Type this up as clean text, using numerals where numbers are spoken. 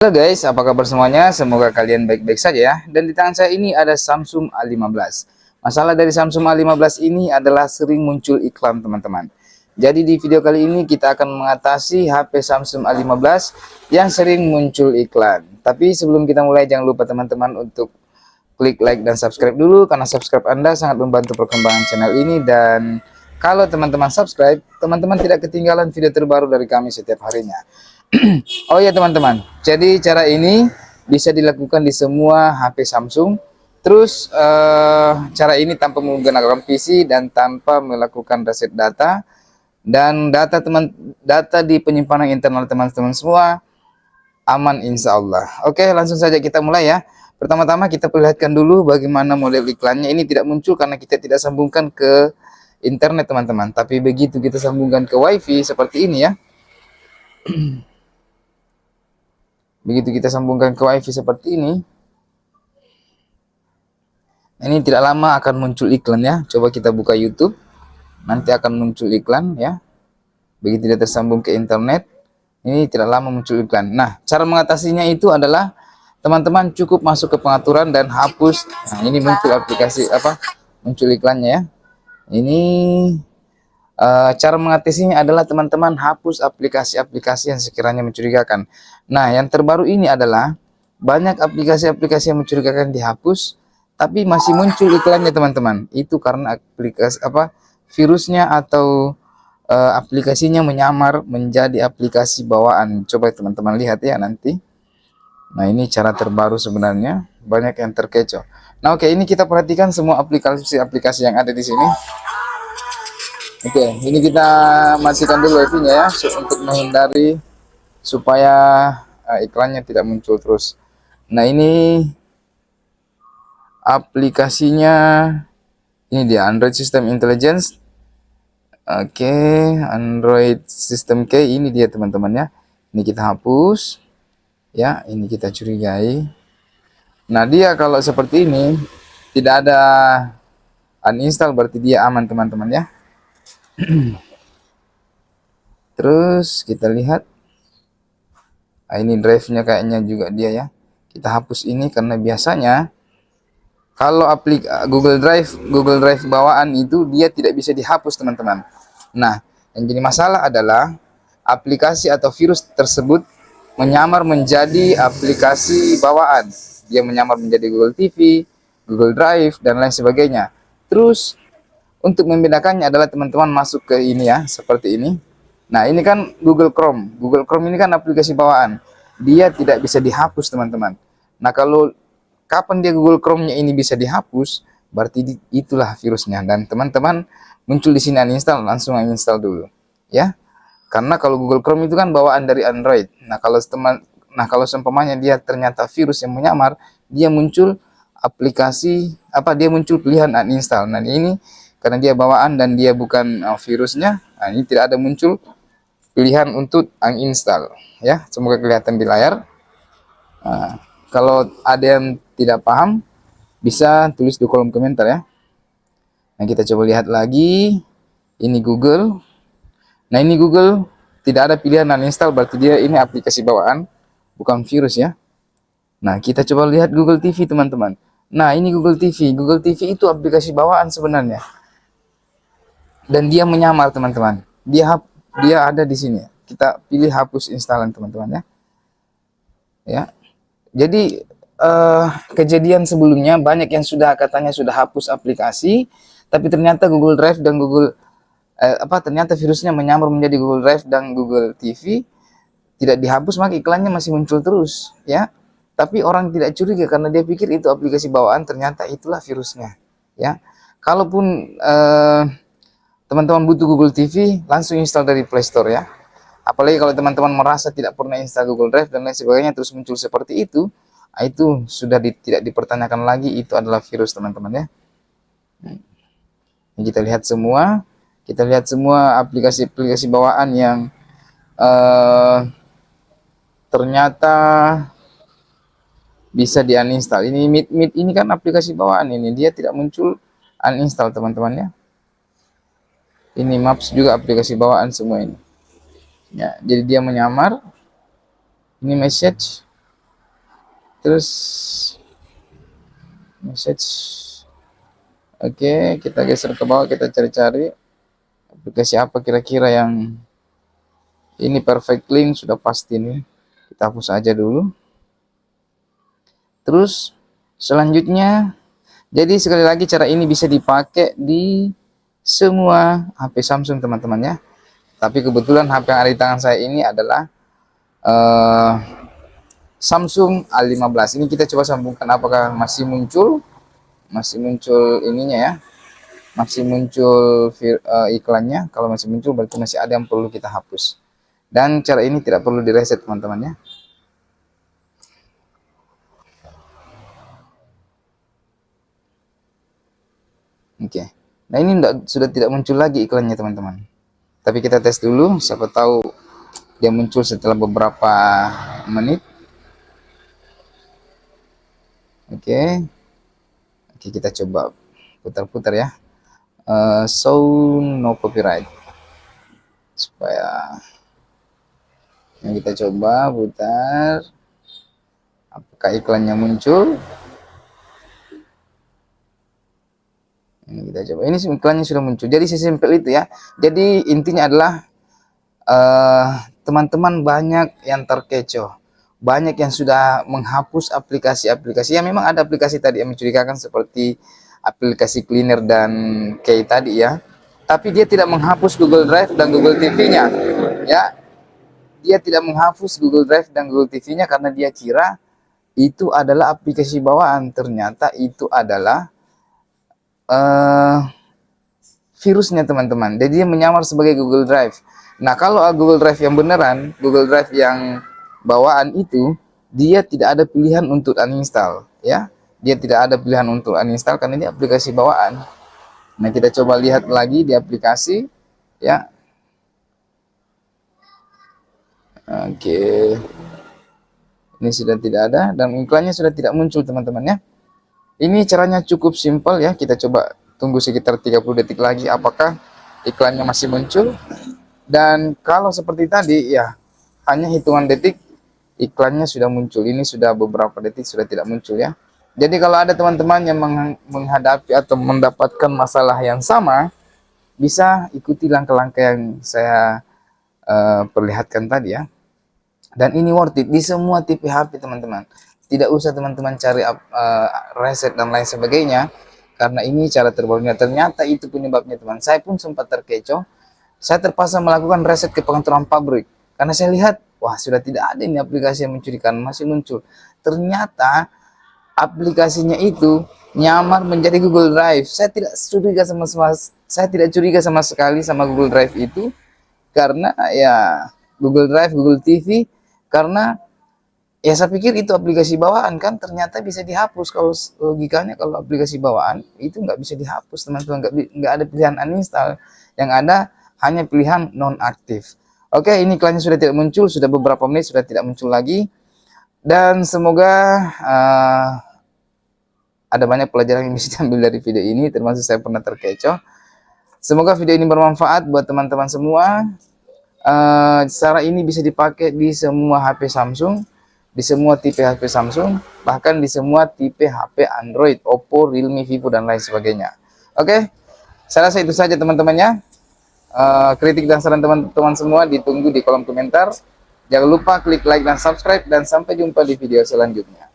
Halo guys, apa kabar semuanya? Semoga kalian baik-baik saja ya. Dan di tangan saya ini ada Samsung A15. Masalah dari Samsung A15 ini adalah sering muncul iklan teman-teman. Jadi di video kali ini kita akan mengatasi HP Samsung A15 yang sering muncul iklan. Tapi sebelum kita mulai, jangan lupa teman-teman untuk klik like dan subscribe dulu, karena subscribe Anda sangat membantu perkembangan channel ini. Dan kalau teman-teman subscribe, teman-teman tidak ketinggalan video terbaru dari kami setiap harinya. Oh ya teman-teman, jadi cara ini bisa dilakukan di semua HP Samsung. Terus cara ini tanpa menggunakan PC dan tanpa melakukan reset data, dan data di penyimpanan internal teman-teman semua aman insya Allah. Oke, langsung saja kita mulai ya. Pertama-tama kita perlihatkan dulu bagaimana model iklannya. Ini tidak muncul karena kita tidak sambungkan ke internet teman-teman, tapi begitu kita sambungkan ke WiFi seperti ini ya. Begitu kita sambungkan ke WiFi seperti ini tidak lama akan muncul iklan ya. Coba kita buka YouTube, nanti akan muncul iklan ya. Begitu dia tersambung ke internet, ini tidak lama muncul iklan. Nah, cara mengatasinya itu adalah teman-teman cukup masuk ke pengaturan dan hapus. Nah, ini muncul aplikasi muncul iklannya ya. Ini cara mengatasinya adalah teman-teman hapus aplikasi-aplikasi yang sekiranya mencurigakan. Nah, yang terbaru ini adalah banyak aplikasi-aplikasi yang mencurigakan dihapus, tapi masih muncul iklannya teman-teman. Itu karena aplikasi virusnya atau aplikasinya menyamar menjadi aplikasi bawaan. Coba teman-teman lihat ya nanti. Nah, ini cara terbaru sebenarnya, banyak yang terkecoh. Nah, oke, ini kita perhatikan semua aplikasi-aplikasi yang ada di sini. Oke, ini kita matikan dulu wifi-nya ya, untuk menghindari supaya iklannya tidak muncul terus. Nah, ini aplikasinya, ini dia Android System Intelligence. Oke, Android System Key, ini dia teman-teman ya. Ini kita hapus ya, ini kita curigai. Nah, dia kalau seperti ini tidak ada uninstall, berarti dia aman teman-teman ya. Terus kita lihat, ini drive-nya kayaknya juga dia ya. Kita hapus ini karena biasanya kalau Google Drive bawaan itu dia tidak bisa dihapus teman-teman. Nah, yang jadi masalah adalah aplikasi atau virus tersebut menyamar menjadi aplikasi bawaan. Dia menyamar menjadi Google TV, Google Drive, dan lain sebagainya. Terus untuk membedakannya adalah teman-teman masuk ke ini ya, seperti ini. Nah, ini kan Google Chrome. Google Chrome ini kan aplikasi bawaan. Dia tidak bisa dihapus, teman-teman. Nah, kalau kapan dia Google Chrome-nya ini bisa dihapus, berarti itulah virusnya. Dan teman-teman muncul di sini uninstall, langsung uninstall dulu, ya. Karena kalau Google Chrome itu kan bawaan dari Android. Nah, kalau seumpamanya dia ternyata virus yang menyamar, dia muncul dia muncul pilihan uninstall. Nah, ini karena dia bawaan dan dia bukan virusnya, nah ini tidak ada muncul pilihan untuk uninstall ya. Semoga kelihatan di layar. Nah, kalau ada yang tidak paham bisa tulis di kolom komentar ya. Nah, kita coba lihat lagi, ini Google. Nah, ini Google tidak ada pilihan uninstall, berarti dia ini aplikasi bawaan, bukan virus ya. Nah, kita coba lihat Google TV teman-teman. Nah, ini Google TV. Google TV itu aplikasi bawaan sebenarnya. Dan dia menyamar teman-teman. Dia ada di sini. Kita pilih hapus instalan teman-teman ya. Ya. Jadi kejadian sebelumnya banyak yang katanya sudah hapus aplikasi, tapi ternyata Google Drive dan ternyata virusnya menyamar menjadi Google Drive dan Google TV tidak dihapus, maka iklannya masih muncul terus ya. Tapi orang tidak curiga karena dia pikir itu aplikasi bawaan, ternyata itulah virusnya ya. Kalaupun teman-teman butuh Google TV, langsung install dari Play Store ya. Apalagi kalau teman-teman merasa tidak pernah install Google Drive dan lain sebagainya terus muncul seperti itu sudah tidak dipertanyakan lagi, itu adalah virus teman-teman ya. Kita lihat semua aplikasi-aplikasi bawaan yang ternyata bisa di uninstall. Ini Meet ini kan aplikasi bawaan, ini dia tidak muncul uninstall teman-teman ya. Ini Maps juga aplikasi bawaan semua ini ya. Jadi dia menyamar. Ini message, Terus message. Oke, kita geser ke bawah, kita cari-cari aplikasi apa kira-kira yang ini perfect link, sudah pasti nih. Kita hapus aja dulu. Terus selanjutnya, jadi sekali lagi cara ini bisa dipakai di semua HP Samsung teman-teman ya. Tapi kebetulan HP yang ada di tangan saya ini adalah Samsung A15. Ini kita coba sambungkan apakah masih muncul ininya ya, masih muncul iklannya. Kalau masih muncul berarti masih ada yang perlu kita hapus. Dan cara ini tidak perlu direset teman-teman ya. Oke. Nah ini sudah tidak muncul lagi iklannya teman-teman. Tapi kita tes dulu, siapa tahu dia muncul setelah beberapa menit. Oke. Oke, kita coba putar-putar ya. Sound no copyright. Supaya yang kita coba putar. Apakah iklannya muncul? Ini kita coba. Ini iklannya sudah muncul. Jadi sesimpel itu ya. Jadi intinya adalah teman-teman banyak yang terkecoh. Banyak yang sudah menghapus aplikasi-aplikasi. Ya memang ada aplikasi tadi yang mencurigakan seperti aplikasi cleaner dan key tadi ya. Tapi dia tidak menghapus Google Drive dan Google TV-nya. Ya. Dia tidak menghapus Google Drive dan Google TV-nya karena dia kira itu adalah aplikasi bawaan. Ternyata itu adalah virusnya teman-teman. Jadi dia menyamar sebagai Google Drive. Nah kalau Google Drive yang beneran, Google Drive yang bawaan itu, dia tidak ada pilihan untuk uninstall ya. Dia tidak ada pilihan untuk uninstall karena ini aplikasi bawaan. Nah kita coba lihat lagi di aplikasi ya. Oke, ini sudah tidak ada dan iklannya sudah tidak muncul teman-teman ya. Ini caranya cukup simpel ya. Kita coba tunggu sekitar 30 detik lagi apakah iklannya masih muncul. Dan kalau seperti tadi ya, hanya hitungan detik iklannya sudah muncul. Ini sudah beberapa detik sudah tidak muncul ya. Jadi kalau ada teman-teman yang menghadapi atau mendapatkan masalah yang sama, bisa ikuti langkah-langkah yang saya perlihatkan tadi ya. Dan ini worth it di semua tipe HP teman-teman. Tidak usah teman-teman cari reset dan lain sebagainya, karena ini cara terbarunya. Ternyata itu penyebabnya teman. Saya pun sempat terkecoh. Saya terpaksa melakukan reset ke pengaturan pabrik karena saya lihat, wah sudah tidak ada ini aplikasi yang mencurigakan masih muncul. Ternyata aplikasinya itu nyamar menjadi Google Drive. Saya tidak curiga sama sekali sama Google Drive itu, karena ya Google Drive, Google TV, karena ya saya pikir itu aplikasi bawaan kan, ternyata bisa dihapus. Kalau logikanya kalau aplikasi bawaan itu nggak bisa dihapus teman-teman, nggak ada pilihan uninstall, yang ada hanya pilihan nonaktif. Oke, ini iklannya sudah tidak muncul, sudah beberapa menit sudah tidak muncul lagi, dan semoga ada banyak pelajaran yang bisa diambil dari video ini, termasuk saya pernah terkecoh. Semoga video ini bermanfaat buat teman-teman semua. Cara ini bisa dipakai di semua HP Samsung, di semua tipe HP Samsung, bahkan di semua tipe HP Android, Oppo, Realme, Vivo, dan lain sebagainya. Oke, saya rasa itu saja teman-temannya. Kritik dan saran teman-teman semua ditunggu di kolom komentar. Jangan lupa klik like dan subscribe, dan sampai jumpa di video selanjutnya.